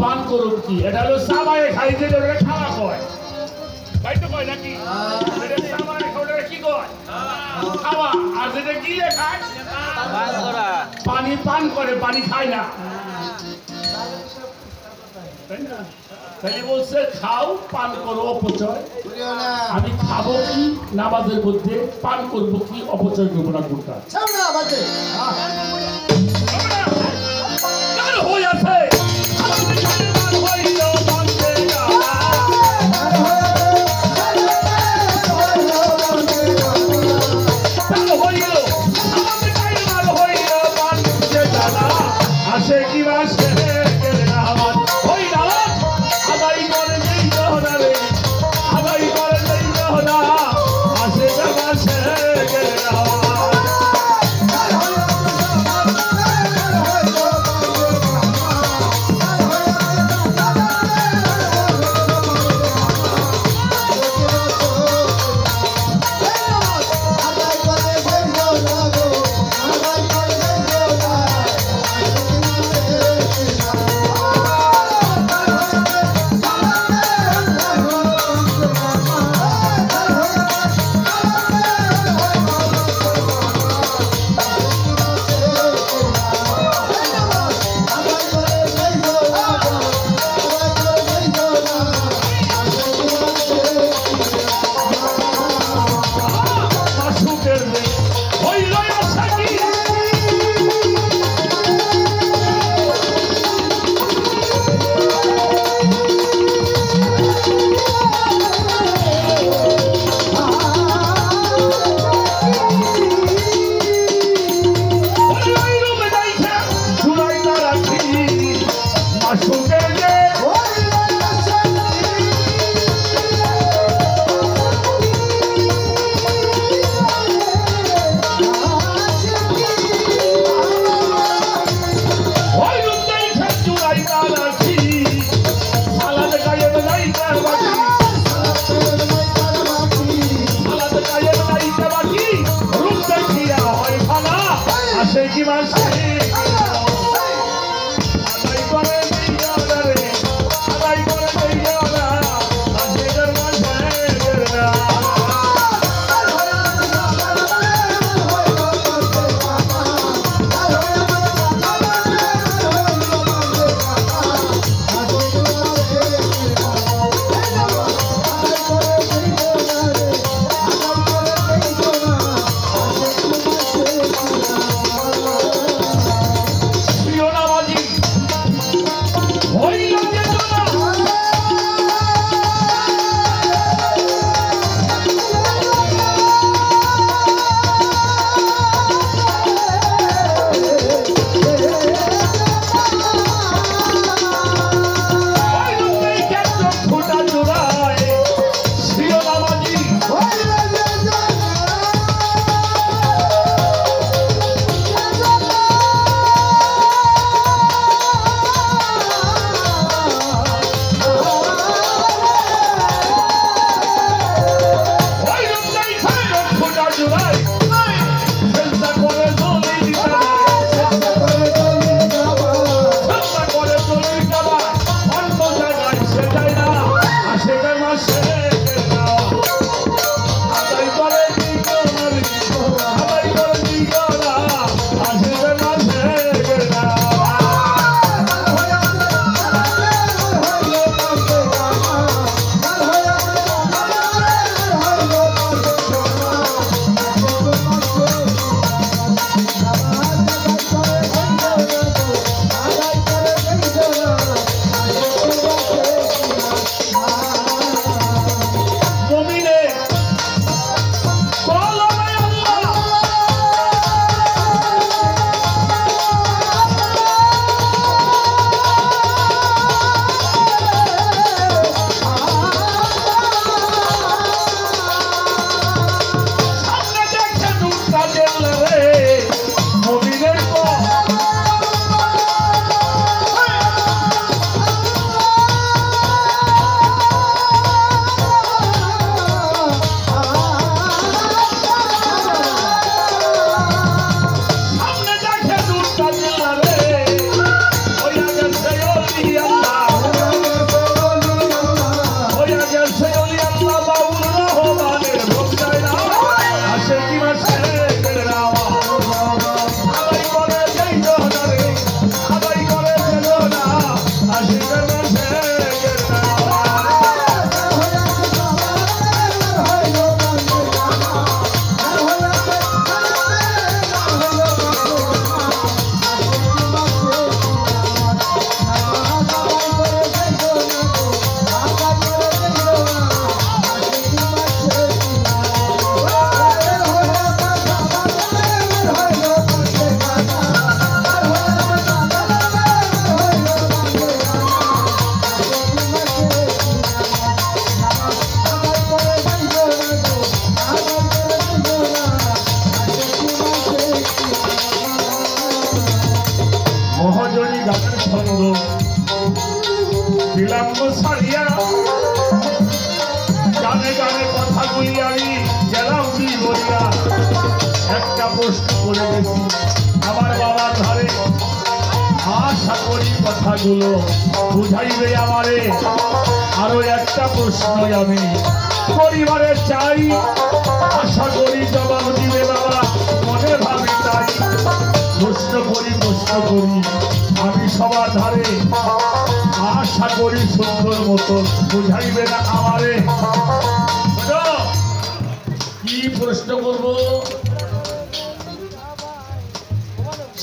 পান করুন কি? এটা হলো সাবায়ে খাই যে খাওয়া কয়, তাই তো কয় নাকি? সাবায়ে খাওয়া কি কয়? খাওয়া। আর যেটা গিলে খায় পানি পান করে, পানি খায় না। তাই বলছে খাও পান করো অপচয়। আমি খাবো কি নামাজের মধ্যে, পান করবো কি অপচয় করবো না কোনটা? করে গেছি আমার বাবার ধারে, আশা করি কথাগুলো বুঝাইবে আমারে। আরো একটা প্রশ্ন আমি পরিবারে চাই, আশা করি জবাব দিবে বাবা, মনে ভাবি তাই। প্রশ্ন করি আমি সবার ধারে, আশা করি সুন্দর মতো বুঝাইবে না আমারে। কি প্রশ্ন করব?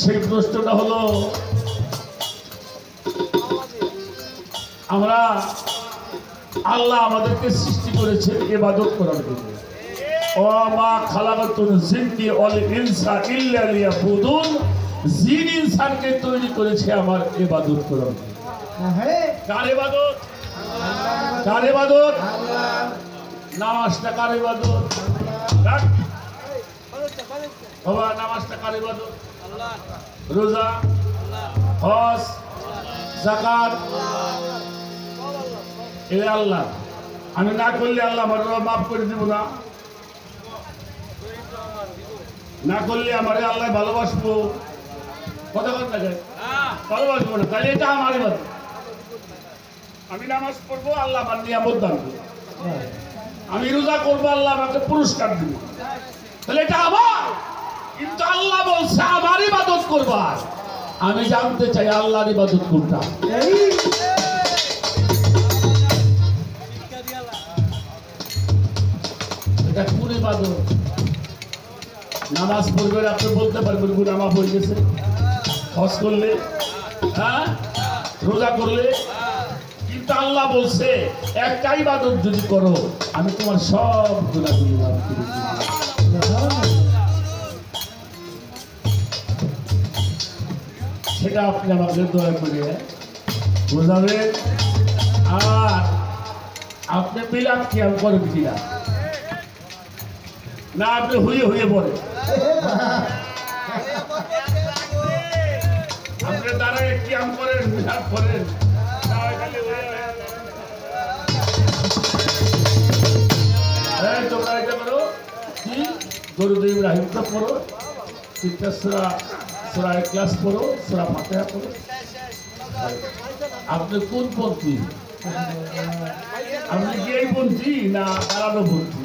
সেই প্রশ্নটা হলো, আমরা আল্লাহ আমাদেরকে সৃষ্টি করেছে ইবাদত করার জন্য। ওমা খালাকাতুল জিন্নি ওয়াল ইনসা ইল্লা লিয়াবুদুন, জিন ইনসানকে তৈরি করেছে আমার ইবাদত করার জন্য। কার ইবাদত? কার ইবাদত? নামাজটা কার ইবাদত? বাবা নামাজটা কার ইবাদত? রোজা, হজ, যাকাত এ আল্লাহ। আমি না করলে আল্লাহ আমার মাফ করে দিব না, না করলে আমারে আল্লাহ ভালোবাসবো, কথা কথা ভালোবাসবো না, তাহলে এটা আমার ইবাদত। আমি নামাজ পড়বো, আল্লাহ আমার নিয়ামত দান করবে। আমি রোজা করবো, আল্লাহ আমাকে পুরস্কার দিবে, তাহলে এটা আমার। কিন্তু আল্লাহ বলছে আমার ইবাদত করবার। আমি জানতে চাই আল্লাহর ইবাদত কোনটা? এটা কোন ইবাদত? নামাজ পড়বেন, আপনি বলতে পারবেন গুনাহ মাফ হয়ে গেছে। হজ করলে, হ্যাঁ, রোজা করলে, কিন্তু আল্লাহ বলছে একটা ইবাদত যদি করো আমি তোমার সব গুনাহগুলো মাফ করে দেব। সেটা আপনি আমাকে দয়া করে বোঝাবেন। আর আপনি মিলাদ কিয়াম করেন কিনা? না আপনি হুয়ে হুয়ে পড়ে, আপনি দাঁড়ায় কিয়াম করেন, মিলাদ করেন, তোমরা এটা করো কি দরুদ ইব্রাহিমটা পড়ো, তিনটা সূরা ইখলাস পড়ো, সূরা ফাতিহা পড়ো। আপনি কোন পন্থী? আপনি কি এই পন্থী না দাঁড়ানো পন্থী?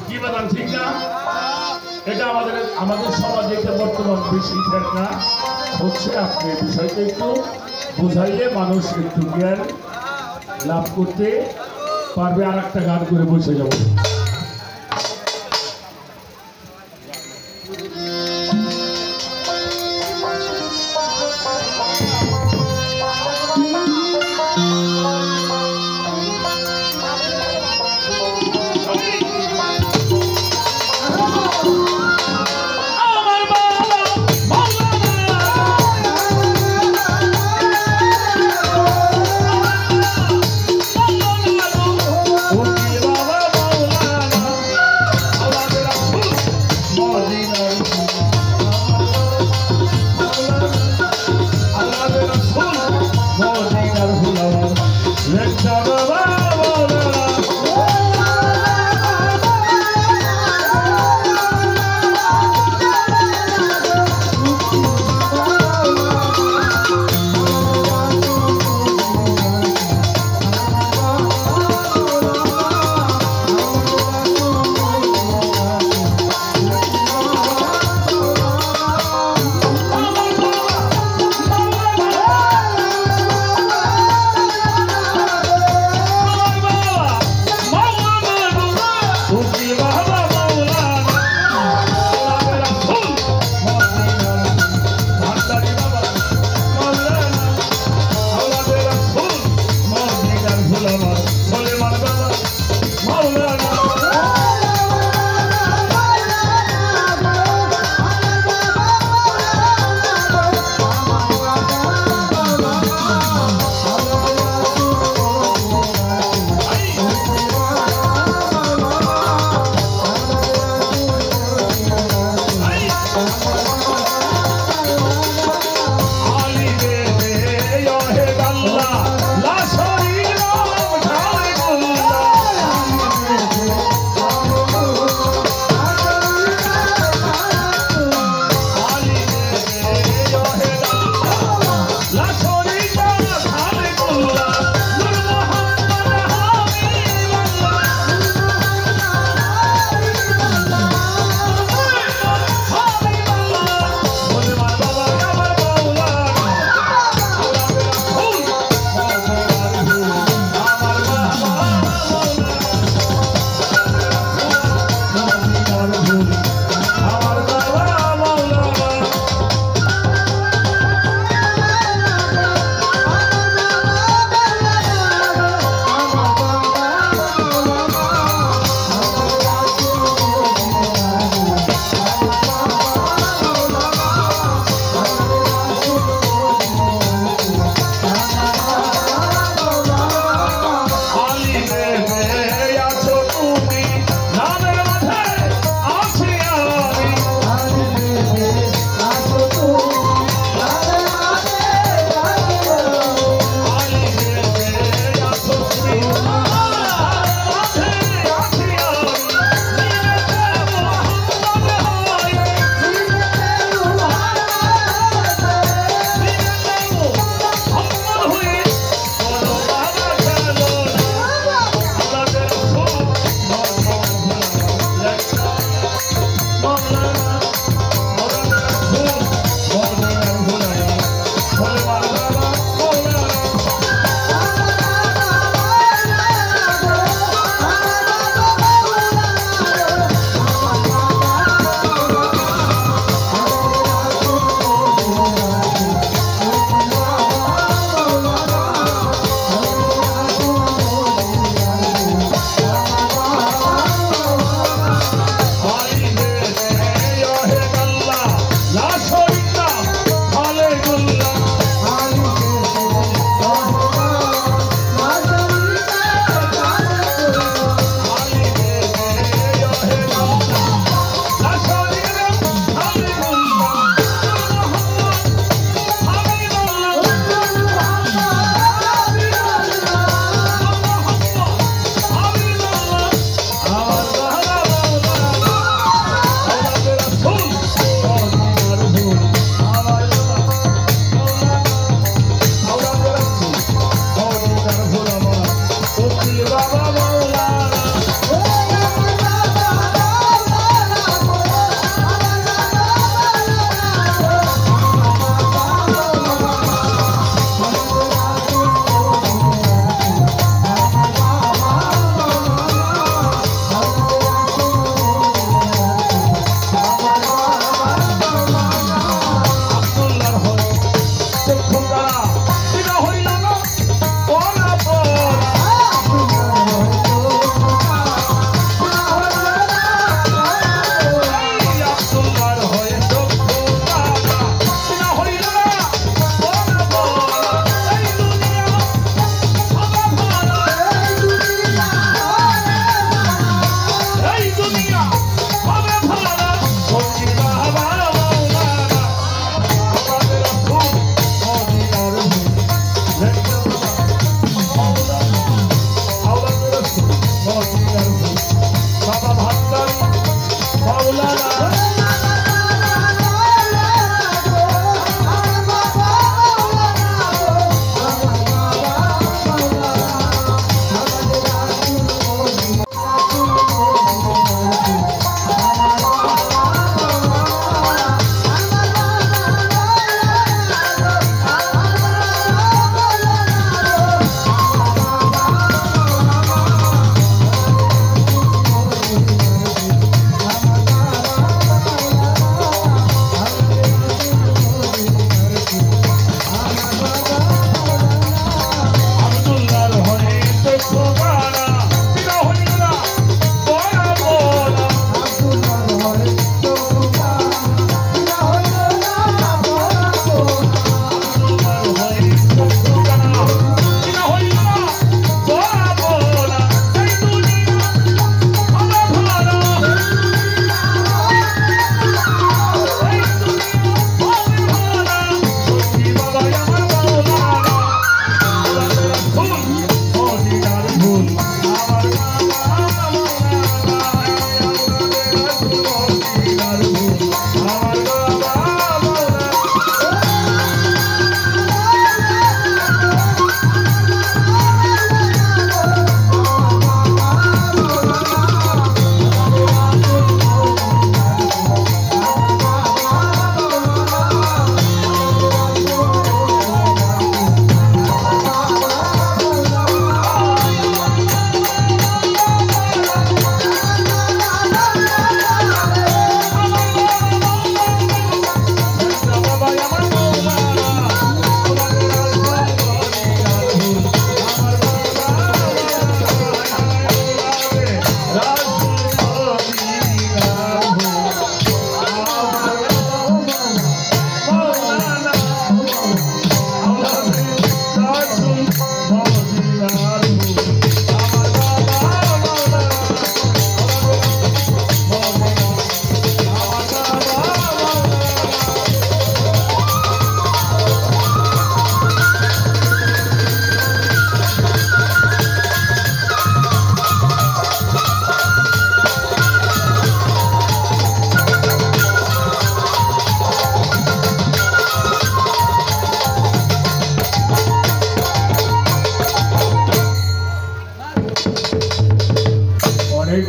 কি বলেন, ঠিক না? এটা আমাদের সমাজে এটা বর্তমান বেশি না হচ্ছে। আপনি বিষয়টা একটু বোঝাইলে মানুষ একটু জ্ঞান লাভ করতে পারবে। আর একটা গান করে বসে যাব।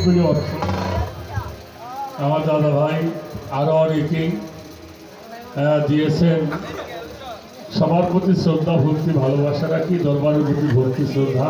কোটি অর্থ। আমার দাদা ভাই আরও অনেকেই দিয়েছেন। সবার প্রতি শ্রদ্ধা ভক্তি ভালোবাসা রাখি, দরবারের প্রতি ভক্তি শ্রদ্ধা।